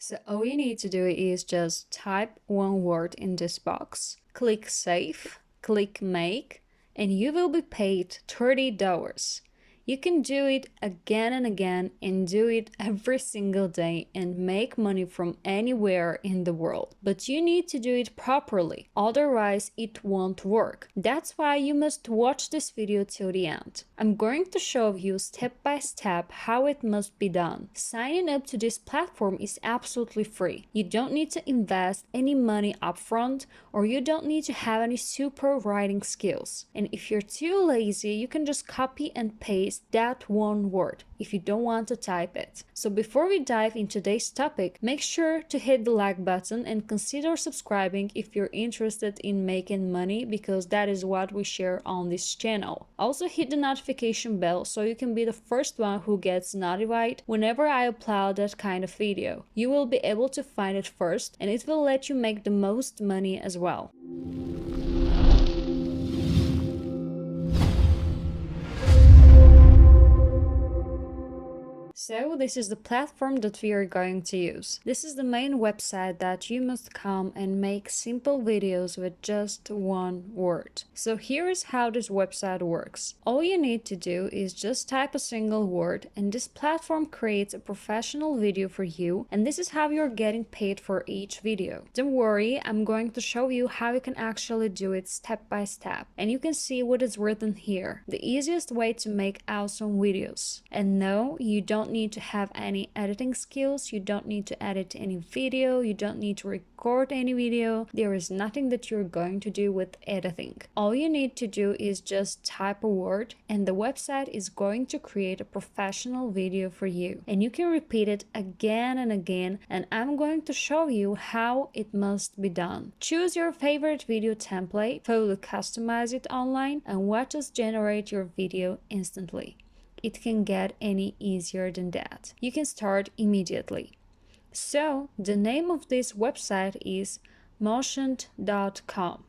So all you need to do is just type one word in this box, click Save, click Make, and you will be paid $30. You can do it again and again and do it every single day and make money from anywhere in the world. But you need to do it properly, otherwise it won't work. That's why you must watch this video till the end. I'm going to show you step by step how it must be done. Signing up to this platform is absolutely free. You don't need to invest any money upfront, or you don't need to have any super writing skills. And if you're too lazy, you can just copy and paste that one word if you don't want to type it. So before we dive into today's topic, make sure to hit the like button and consider subscribing if you're interested in making money, because that is what we share on this channel. Also hit the notification bell so you can be the first one who gets notified whenever I upload that kind of video. You will be able to find it first, and it will let you make the most money as well. So this is the platform that we are going to use. This is the main website that you must come and make simple videos with just one word. So here is how this website works. All you need to do is just type a single word, and this platform creates a professional video for you, and this is how you're getting paid for each video. Don't worry, I'm going to show you how you can actually do it step by step, and you can see what is written here. The easiest way to make awesome videos. And no, you don't need to have any editing skills, you don't need to edit any video, you don't need to record any video. There is nothing that you're going to do with editing. All you need to do is just type a word, and the website is going to create a professional video for you, and you can repeat it again and again, and I'm going to show you how it must be done. Choose your favorite video template, fully customize it online, and watch us generate your video instantly. It can get any easier than that. You can start immediately. So the name of this website is motioned.com.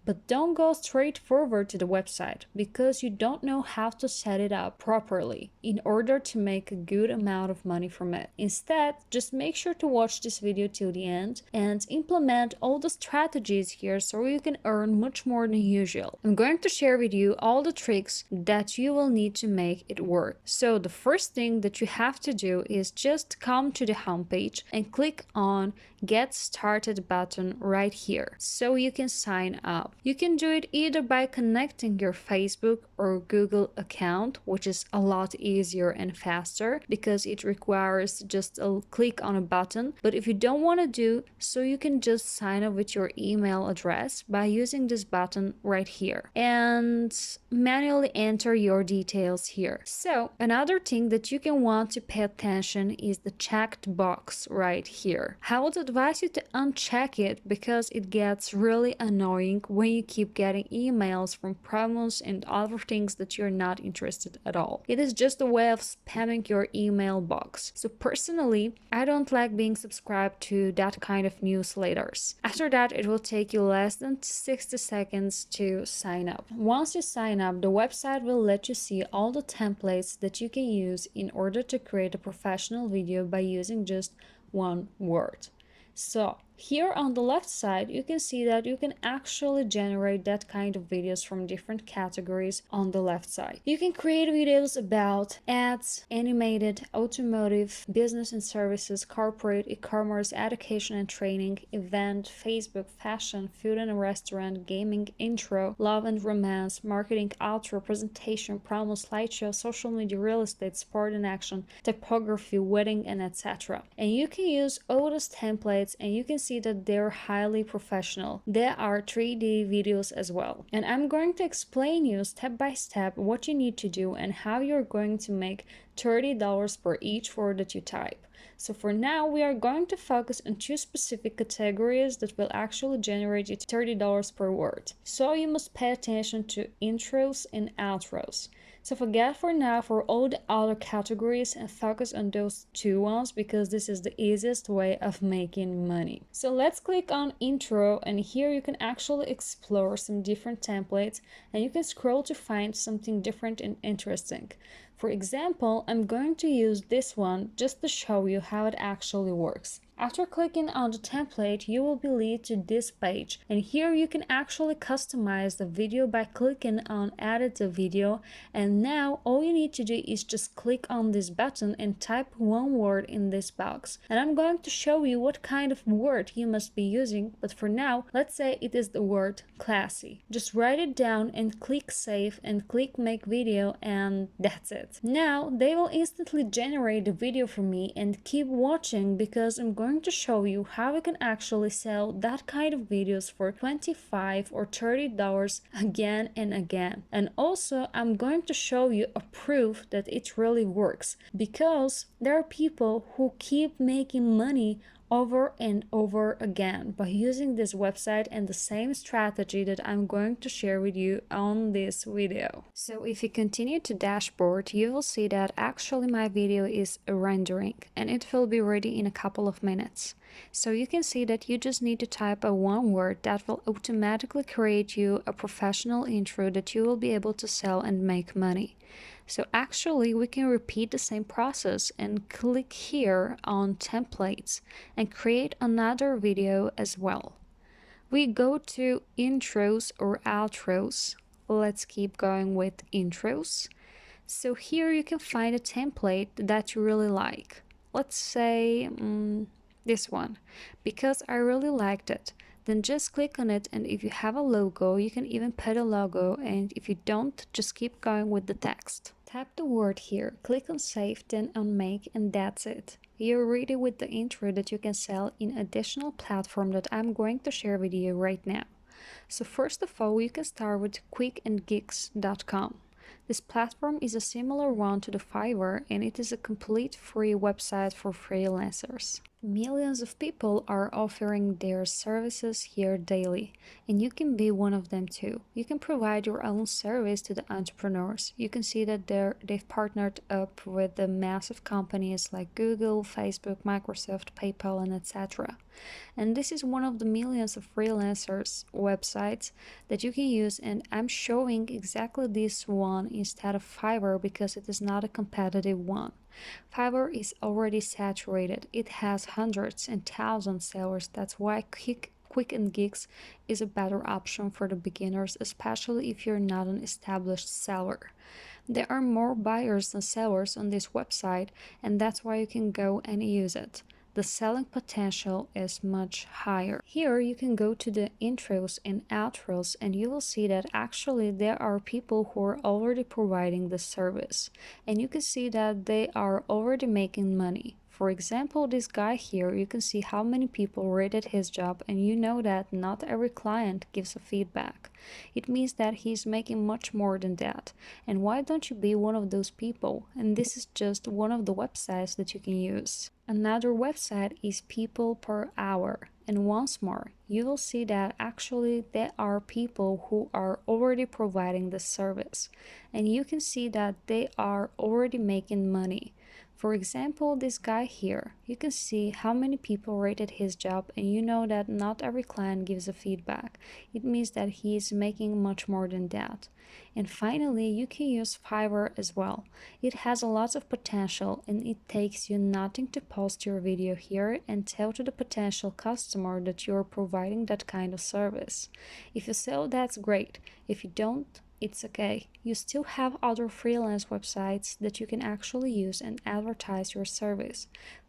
But don't go straight forward to the website, because you don't know how to set it up properly in order to make a good amount of money from it. Instead, just make sure to watch this video till the end and implement all the strategies here so you can earn much more than usual. I'm going to share with you all the tricks that you will need to make it work. So the first thing that you have to do is just come to the homepage and click on Get Started button right here so you can sign up. You can do it either by connecting your Facebook or Google account, which is a lot easier and faster because it requires just a click on a button. But if you don't want to do so, you can just sign up with your email address by using this button right here and manually enter your details here. So another thing that you can want to pay attention is the checked box right here. I would advise you to uncheck it because it gets really annoying when you keep getting emails from promos and other things that you're not interested at all. It is just a way of spamming your email box. So personally, I don't like being subscribed to that kind of newsletters. After that, it will take you less than 60 seconds to sign up. Once you sign up, the website will let you see all the templates that you can use in order to create a professional video by using just one word. So here on the left side, you can see that you can actually generate that kind of videos from different categories on the left side. You can create videos about ads, animated, automotive, business and services, corporate, e-commerce, education and training, event, Facebook, fashion, food and restaurant, gaming, intro, love and romance, marketing, outro, presentation, promo, slideshow, social media, real estate, sport and action, typography, wedding, and etc. And you can use all those templates, and you can see that they're highly professional. There are 3D videos as well. And I'm going to explain you step by step what you need to do and how you're going to make $30 per each word that you type. So for now, we are going to focus on two specific categories that will actually generate you $30 per word. So you must pay attention to intros and outros. So forget for now for all the other categories and focus on those two ones because this is the easiest way of making money. So let's click on intro, and here you can actually explore some different templates and you can scroll to find something different and interesting. For example, I'm going to use this one just to show you how it actually works. After clicking on the template, you will be led to this page, and here you can actually customize the video by clicking on edit the video. And now all you need to do is just click on this button and type one word in this box. And I'm going to show you what kind of word you must be using, but for now, let's say it is the word classy. Just write it down and click save and click make video, and that's it. Now they will instantly generate the video for me, and keep watching because I'm going to show you how you can actually sell that kind of videos for $25 or $30 again and again. And also I'm going to show you a proof that it really works, because there are people who keep making money over and over again by using this website and the same strategy that I'm going to share with you on this video. So if you continue to dashboard, you will see that actually my video is rendering and it will be ready in a couple of minutes. So you can see that you just need to type a one word that will automatically create you a professional intro that you will be able to sell and make money. So actually we can repeat the same process and click here on templates and create another video as well. We go to intros or outros. Let's keep going with intros. So here you can find a template that you really like. Let's say this one, because I really liked it. Then just click on it, and if you have a logo, you can even put a logo, and if you don't, just keep going with the text. Type the word here, click on save, then on make, and that's it. You're ready with the intro that you can sell in additional platform that I'm going to share with you right now. So first of all, you can start with quickandgeeks.com. This platform is a similar one to the Fiverr, and it is a complete free website for freelancers. Millions of people are offering their services here daily, and you can be one of them too. You can provide your own service to the entrepreneurs. You can see that they've partnered up with the massive companies like Google, Facebook, Microsoft, PayPal, and etc. And this is one of the millions of freelancers websites that you can use, and I'm showing exactly this one instead of Fiverr because it is not a competitive one. Fiverr is already saturated. It has hundreds and thousands of sellers. That's why Quick and Geeks is a better option for the beginners, especially if you're not an established seller. There are more buyers than sellers on this website, and that's why you can go and use it. The selling potential is much higher. Here you can go to the intros and outros, and you will see that actually there are people who are already providing the service, and you can see that they are already making money. For example, this guy here, you can see how many people rated his job, and you know that not every client gives a feedback. It means that he's making much more than that. And why don't you be one of those people? And this is just one of the websites that you can use. Another website is People Per Hour. And once more, you will see that actually there are people who are already providing the service. And you can see that they are already making money. For example, this guy here, you can see how many people rated his job, and you know that not every client gives a feedback. It means that he is making much more than that. And finally, you can use Fiverr as well. It has a lot of potential, and it takes you nothing to post your video here and tell to the potential customer that you're providing that kind of service. If you sell, that's great. If you don't, it's okay. You still have other freelance websites that you can actually use and advertise your service.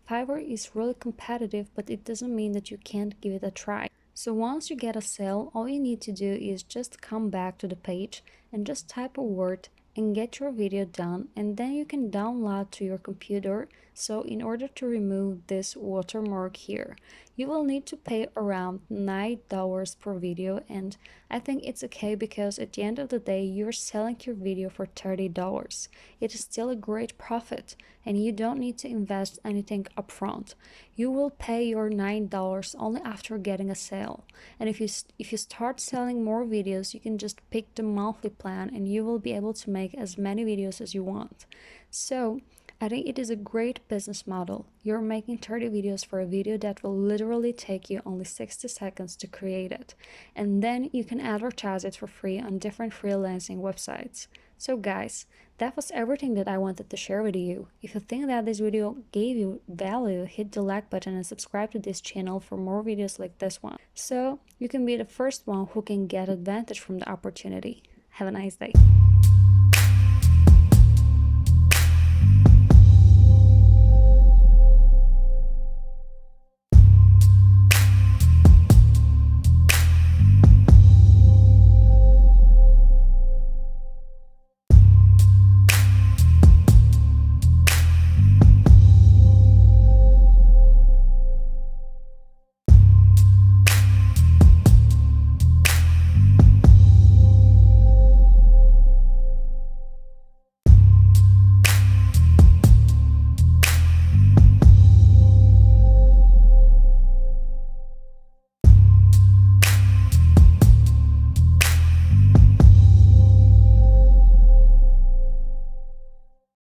Fiverr is really competitive, but it doesn't mean that you can't give it a try. So once you get a sale, all you need to do is just come back to the page and just type a word and get your video done, and then you can download to your computer. So in order to remove this watermark here, you will need to pay around $9 per video, and I think it's okay because at the end of the day you're selling your video for $30. It is still a great profit, and you don't need to invest anything upfront. You will pay your $9 only after getting a sale. And if you start selling more videos, you can just pick the monthly plan and you will be able to make as many videos as you want. So I think it is a great business model. You're making 30 videos for a video that will literally take you only 60 seconds to create it. And then you can advertise it for free on different freelancing websites. So guys, that was everything that I wanted to share with you. If you think that this video gave you value, hit the like button and subscribe to this channel for more videos like this one, so you can be the first one who can get advantage from the opportunity. Have a nice day.